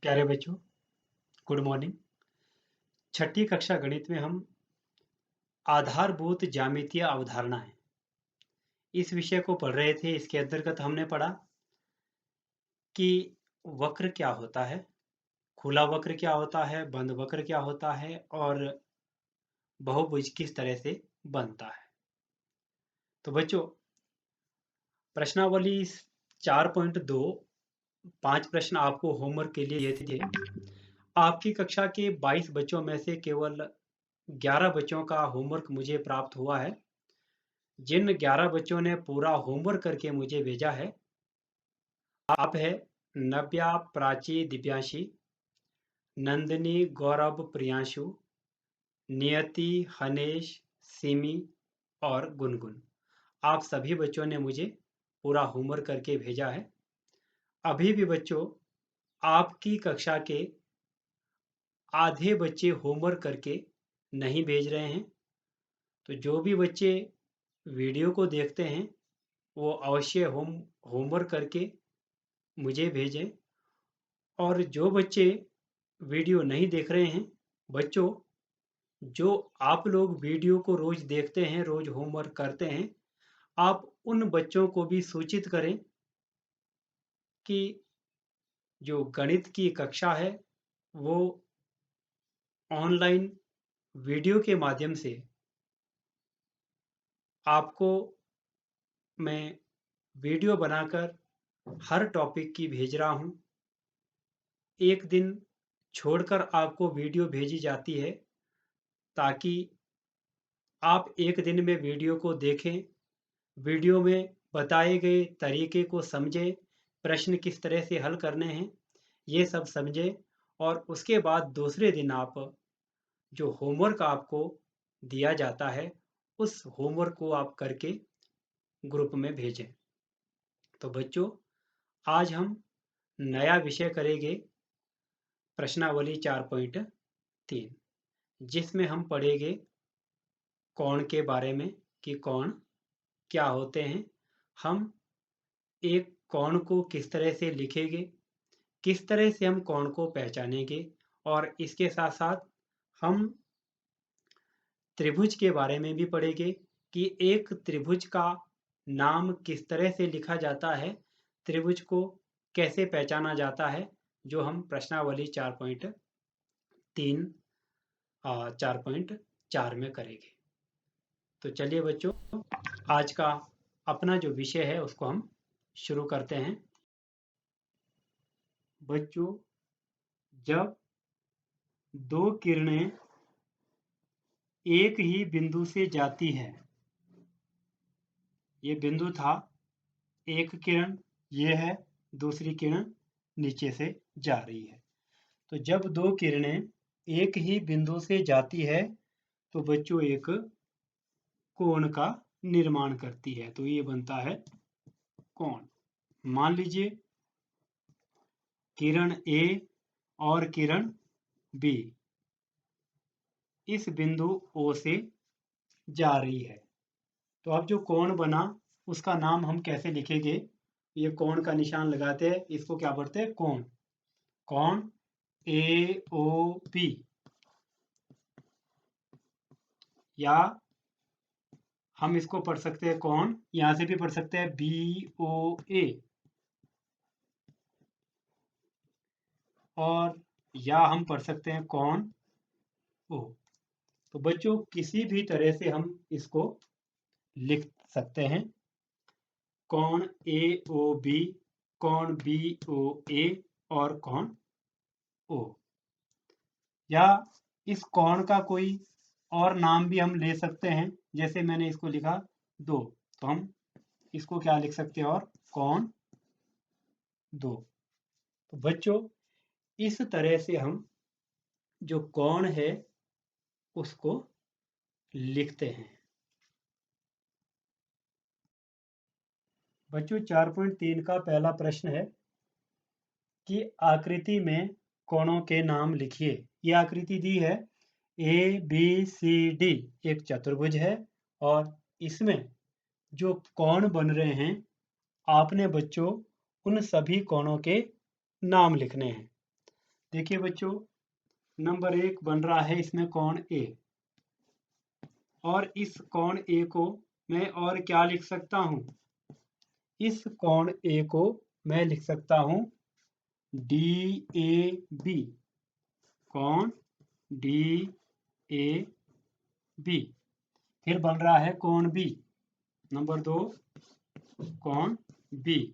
प्यारे बच्चों, good morning. छठी कक्षा गणित में हम आधारभूत ज्यामितीय अवधारणाएं इस विषय को पढ़ रहे थे। इसके अंतर्गत हमने पढ़ा कि वक्र क्या होता है, खुला वक्र क्या होता है, बंद वक्र क्या होता है और बहुभुज किस तरह से बनता है। तो बच्चों, प्रश्नावली 4.2 5 प्रश्न आपको होमवर्क के लिए दिए थे। आपकी कक्षा के 22 बच्चों में से केवल 11 बच्चों का होमवर्क मुझे प्राप्त हुआ है। जिन 11 बच्चों ने पूरा होमवर्क करके मुझे भेजा है, आप है नव्या, प्राची, दिव्यांशी, नंदिनी, गौरव, प्रियांशु, नियति, हनेश, सिमी और गुनगुन। आप सभी बच्चों ने मुझे पूरा होमवर्क करके भेजा है। अभी भी बच्चों, आपकी कक्षा के आधे बच्चे होमवर्क करके नहीं भेज रहे हैं। तो जो भी बच्चे वीडियो को देखते हैं वो अवश्य होमवर्क करके मुझे भेजें। और जो बच्चे वीडियो नहीं देख रहे हैं, बच्चों, जो आप लोग वीडियो को रोज देखते हैं, रोज होमवर्क करते हैं, आप उन बच्चों को भी सूचित करें कि जो गणित की कक्षा है वो ऑनलाइन वीडियो के माध्यम से आपको मैं वीडियो बनाकर हर टॉपिक की भेज रहा हूँ। एक दिन छोड़कर आपको वीडियो भेजी जाती है ताकि आप एक दिन में वीडियो को देखें, वीडियो में बताए गए तरीके को समझें, प्रश्न किस तरह से हल करने हैं ये सब समझें। और उसके बाद दूसरे दिन आप जो होमवर्क आपको दिया जाता है उस होमवर्क को आप करके ग्रुप में भेजें। तो बच्चों, आज हम नया विषय करेंगे, प्रश्नावली 4.3, जिसमें हम पढ़ेंगे कोण के बारे में कि कोण क्या होते हैं। हम एक कोण को किस तरह से लिखेंगे, किस तरह से हम कोण को पहचानेंगे, और इसके साथ साथ हम त्रिभुज के बारे में भी पढ़ेंगे कि एक त्रिभुज का नाम किस तरह से लिखा जाता है, त्रिभुज को कैसे पहचाना जाता है, जो हम प्रश्नावली 4.3 4.4 में करेंगे। तो चलिए बच्चों, आज का अपना जो विषय है उसको हम शुरू करते हैं। बच्चों, जब दो किरणें एक ही बिंदु से जाती है, ये बिंदु था, एक किरण ये है, दूसरी किरण नीचे से जा रही है। तो जब दो किरणें एक ही बिंदु से जाती है तो बच्चों एक कोण का निर्माण करती है। तो ये बनता है कोण। मान लीजिए किरण ए और किरण बी इस बिंदु ओ से जा रही है। तो अब जो कोण बना उसका नाम हम कैसे लिखेंगे? ये कोण का निशान लगाते हैं, इसको क्या पढ़ते हैं? कोण। कोण ए ओ बी, या हम इसको पढ़ सकते हैं कोण, यहां से भी पढ़ सकते हैं बी ओ ए, और या हम पढ़ सकते हैं कोण ओ। तो बच्चों, किसी भी तरह से हम इसको लिख सकते हैं, कोण ए ओ बी, कोण बी ओ ए और कोण ओ। या इस कोण का कोई और नाम भी हम ले सकते हैं, जैसे मैंने इसको लिखा 2, तो हम इसको क्या लिख सकते हैं? और कोण 2। तो बच्चों, इस तरह से हम जो कोण है उसको लिखते हैं। बच्चों, 4.3 का पहला प्रश्न है कि आकृति में कोणों के नाम लिखिए। ये आकृति दी है ए बी सी डी, एक चतुर्भुज है, और इसमें जो कोण बन रहे हैं, आपने बच्चों उन सभी कोणों के नाम लिखने हैं। देखिए बच्चों, नंबर 1 बन रहा है इसमें कोण ए, और इस कोण ए को मैं और क्या लिख सकता हूँ? इस कोण ए को मैं लिख सकता हूँ DAB, कोण DAB। फिर बन रहा है कोण बी, नंबर 2 कोण बी,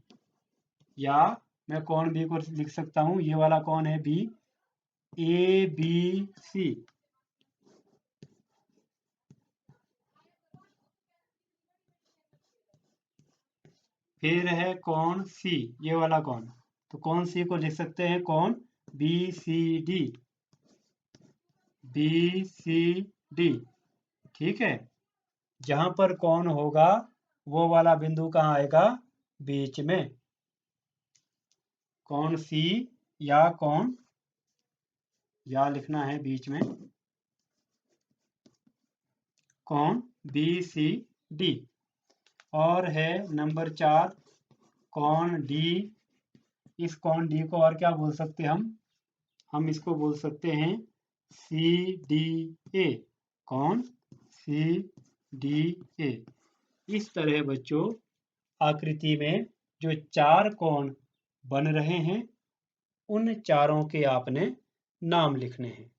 या मैं कोण बी को लिख सकता हूँ, ये वाला कोण है बी, ABC। फिर है कोण सी, ये वाला कोण, तो कोण सी को लिख सकते हैं कोण BCD, BCD। ठीक है, जहां पर कोण होगा वो वाला बिंदु कहाँ आएगा? बीच में। कोण सी या कोण, या लिखना है बीच में, कोण BCD। और है नंबर 4 कोण डी। इस कोण डी को और क्या बोल सकते हैं हम इसको बोल सकते हैं CDA, कोण CDA। इस तरह बच्चों आकृति में जो 4 कोण बन रहे हैं, उन चारों के आपने नाम लिखने हैं।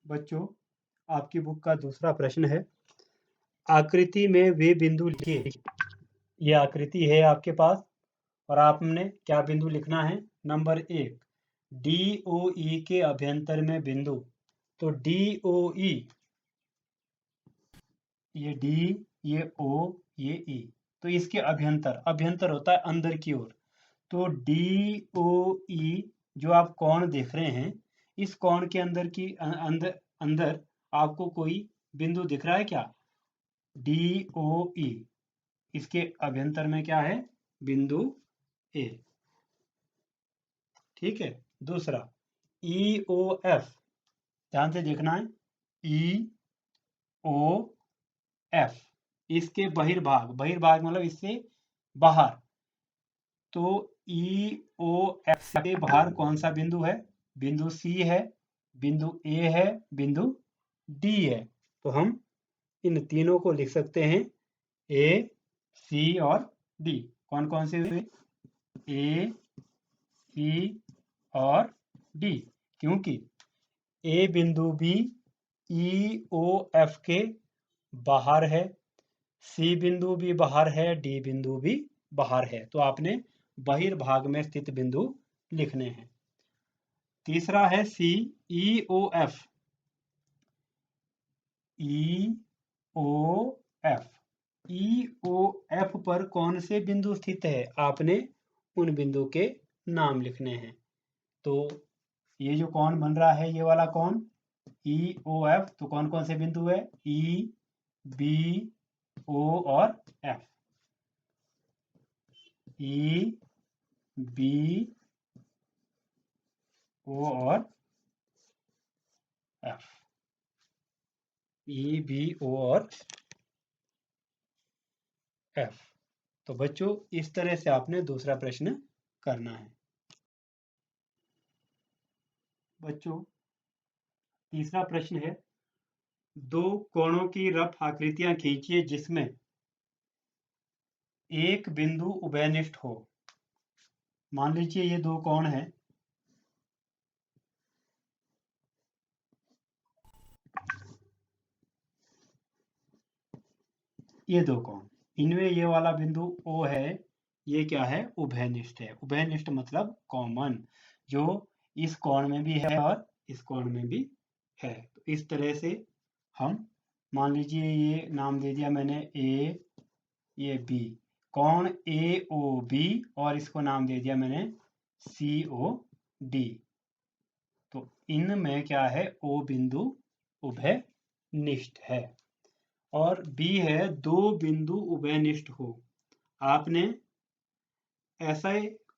बच्चों, आपकी बुक का दूसरा प्रश्न है, आकृति में वे बिंदु लिखिए। ये आकृति है आपके पास, और आपने क्या बिंदु लिखना है? नंबर 1 DOE के अभ्यंतर में बिंदु, तो DOE, ये D, ये O, ये E, तो इसके अभ्यंतर, अभ्यंतर होता है अंदर की ओर, तो DOE जो आप कोण देख रहे हैं, इस कोण के अंदर की अंदर अंदर आपको कोई बिंदु दिख रहा है क्या? DOE, इसके अभ्यंतर में क्या है? बिंदु A। ठीक है, दूसरा EOF, ध्यान से देखना है, EOF, इसके बहिर्भाग, बहिर्भाग मतलब इससे बाहर, तो EOF से बाहर कौन सा बिंदु है? बिंदु C है, बिंदु A है, बिंदु D है। तो हम इन तीनों को लिख सकते हैं A, C और D। कौन कौन से हुए? A, C और D, क्योंकि A बिंदु भी EOF के बाहर है, C बिंदु भी बाहर है, D बिंदु भी बाहर है, तो आपने बहिर्भाग में स्थित बिंदु लिखने हैं। तीसरा है EOF, EOF पर कौन से बिंदु स्थित है? आपने उन बिंदु के नाम लिखने हैं। तो ये जो कोण बन रहा है, ये वाला कोण EOF, तो कौन कौन से बिंदु है? E, B, O और F। E, B, O और F, E, B, O और F। तो बच्चों इस तरह से आपने दूसरा प्रश्न करना है। बच्चों तीसरा प्रश्न है, दो कोणों की रफ आकृतियां खींचिए जिसमें एक बिंदु उभयनिष्ठ हो। मान लीजिए ये दो कोण हैं, ये दो कोण, इनमें ये वाला बिंदु O है, ये क्या है? उभयनिष्ठ है। उभयनिष्ठ मतलब कॉमन, जो इस कोण में भी है और इस कोण में भी है। तो इस तरह से हम, मान लीजिए ये नाम दे दिया मैंने A, ये B, कोण AOB, और इसको नाम दे दिया मैंने COD। तो इनमें क्या है? O बिंदु उभयनिष्ठ है। और B है दो बिंदु उभयनिष्ठ हो। आपने ऐसा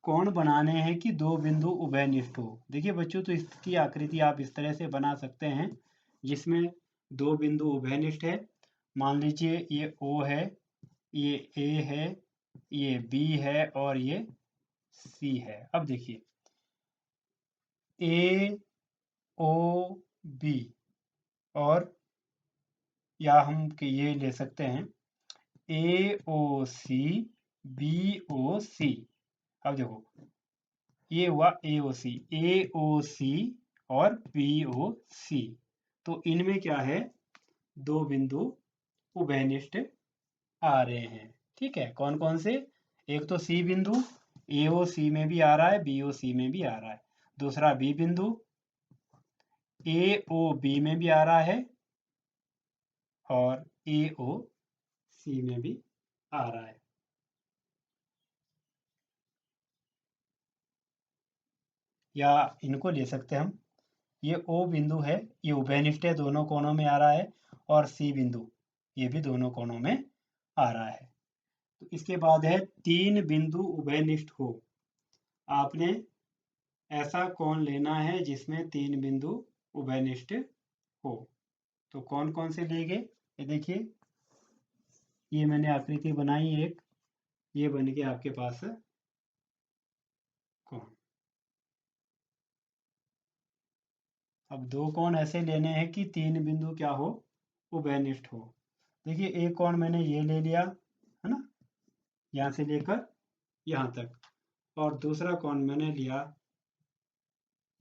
कोण बनाने हैं कि दो बिंदु उभयनिष्ठ हो। देखिए बच्चों, तो इसकी आकृति आप इस तरह से बना सकते हैं जिसमें दो बिंदु उभयनिष्ठ है। मान लीजिए ये O है, ये A है, ये B है और ये सी है। अब देखिए ए ओ बी, और या हम ये ले सकते हैं ए ओ सी बी ओ सी। अब देखो ये हुआ ए ओ सी और बी ओ सी। तो इनमें क्या है, दो बिंदु उभयनिष्ठ आ रहे हैं। ठीक है, कौन कौन से? एक तो सी बिंदु ए ओ सी में भी आ रहा है, बी ओ सी में भी आ रहा है। दूसरा बी बिंदु ए ओ बी में भी आ रहा है और ए ओ सी में भी आ रहा है। या इनको ले सकते हैं हम, ये ओ बिंदु है, ये उभयनिष्ठ है, दोनों कोणों में आ रहा है, और सी बिंदु ये भी दोनों कोणों में आ रहा है। तो इसके बाद है तीन बिंदु उभयनिष्ठ हो। आपने ऐसा कोण लेना है जिसमें तीन बिंदु उभयनिष्ठ हो। तो कौन कौन से लेंगे? ये देखिए, ये मैंने आकृति बनाई एक, ये बन गया आपके पास कोण। अब दो कोण ऐसे लेने हैं कि तीन बिंदु क्या हो, उभयनिष्ठ हो। देखिए एक कोण मैंने ये ले लिया है ना, यहाँ से लेकर यहाँ तक, और दूसरा कोण मैंने लिया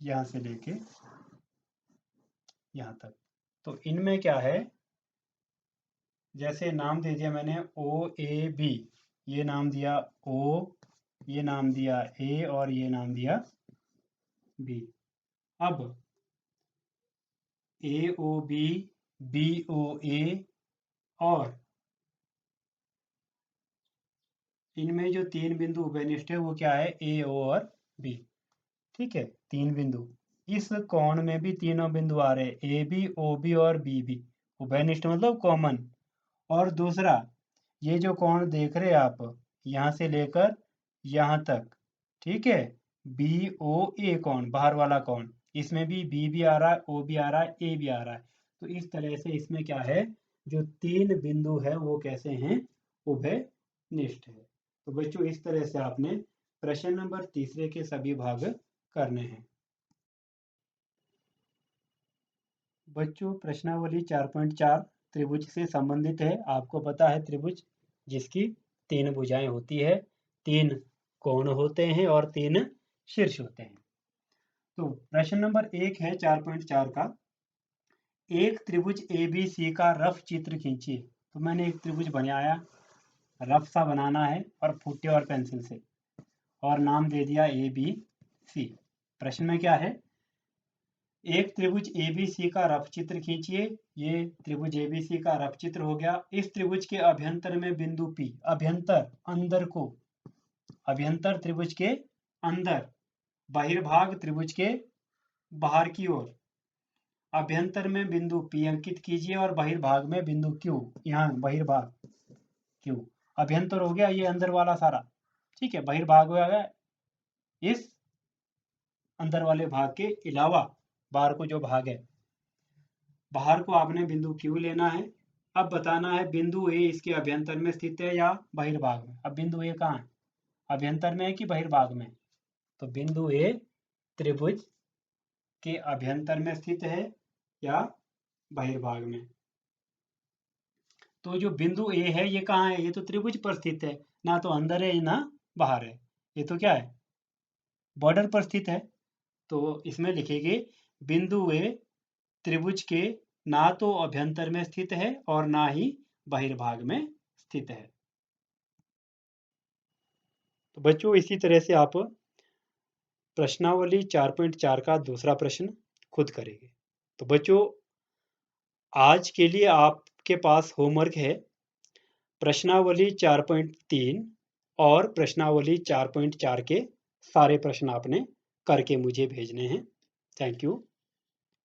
यहाँ से लेके यहाँ तक। तो इनमें क्या है, जैसे नाम दे दिया मैंने ओ ए बी, ये नाम दिया ओ, ये नाम दिया ए, और ये नाम दिया बी। अब ए ओ बी, बी ओ ए, और इनमें जो तीन बिंदु उभयनिष्ठ है वो क्या है, ए ओ और बी। ठीक है, तीन बिंदु। इस कोण में भी तीनों बिंदु आ रहे हैं, ए बी ओ बी और बी बी, उभयनिष्ठ मतलब कॉमन। और दूसरा, ये जो कोण देख रहे हैं आप, यहाँ से लेकर यहाँ तक, ठीक है, बी ओ ए कोण, बाहर वाला कोण, इसमें भी बी भी आ रहा है, ओ भी आ रहा है, ए भी आ रहा है। तो इस तरह से इसमें क्या है, जो तीन बिंदु है वो कैसे हैं, उभयनिष्ठ है। तो बच्चों इस तरह से आपने प्रश्न नंबर तीसरे के सभी भाग करने हैं। बच्चों प्रश्नावली 4.4 त्रिभुज से संबंधित है। आपको पता है त्रिभुज जिसकी तीन भुजाएं होती है, तीन कोण होते हैं और तीन शीर्ष होते हैं। तो प्रश्न नंबर 1 है 4.4 का, एक त्रिभुज ABC का रफ चित्र खींचिए। तो मैंने एक त्रिभुज बनाया, रफ सा बनाना है, और फुट्टे और पेंसिल से, और नाम दे दिया ABC। प्रश्न में क्या है, एक त्रिभुज ABC का रफ चित्र खींचिए। ये त्रिभुज ABC का रफ चित्र हो गया। इस त्रिभुज के अभ्यंतर में बिंदु P, अभ्यंतर अंदर को, अभ्यंतर त्रिभुज के अंदर, बहिर्भाग त्रिभुज के बाहर की ओर, अभ्यंतर में बिंदु P अंकित कीजिए और बहिर्भाग में बिंदु Q, यहाँ बहिर्भाग Q। अभ्यंतर हो गया ये अंदर वाला सारा, ठीक है, बहिर्भाग हो गया इस अंदर वाले भाग के अलावा बाहर को जो भाग है, बाहर को आपने बिंदु Q लेना है। अब बताना है बिंदु A इसके अभ्यंतर में स्थित है या बहिर्भाग में। अब बिंदु A कहाँ है, अभ्यंतर में है कि बहिर्भाग में? तो बिंदु A त्रिभुज के अभ्यंतर में स्थित है या बहिर्भाग में? तो जो बिंदु A है ये कहाँ है, ये तो त्रिभुज पर स्थित है, ना तो अंदर है ना बाहर है, ये तो क्या है, बॉर्डर पर स्थित है। तो इसमें लिखेंगे बिंदु A त्रिभुज के ना तो अभ्यंतर में स्थित है और ना ही बहिर्भाग में स्थित है। तो बच्चों इसी तरह से आप प्रश्नावली 4.4 का दूसरा प्रश्न खुद करेंगे। तो बच्चों आज के लिए आपके पास होमवर्क है प्रश्नावली 4.3 और प्रश्नावली 4.4 के सारे प्रश्न आपने करके मुझे भेजने हैं। Thank you.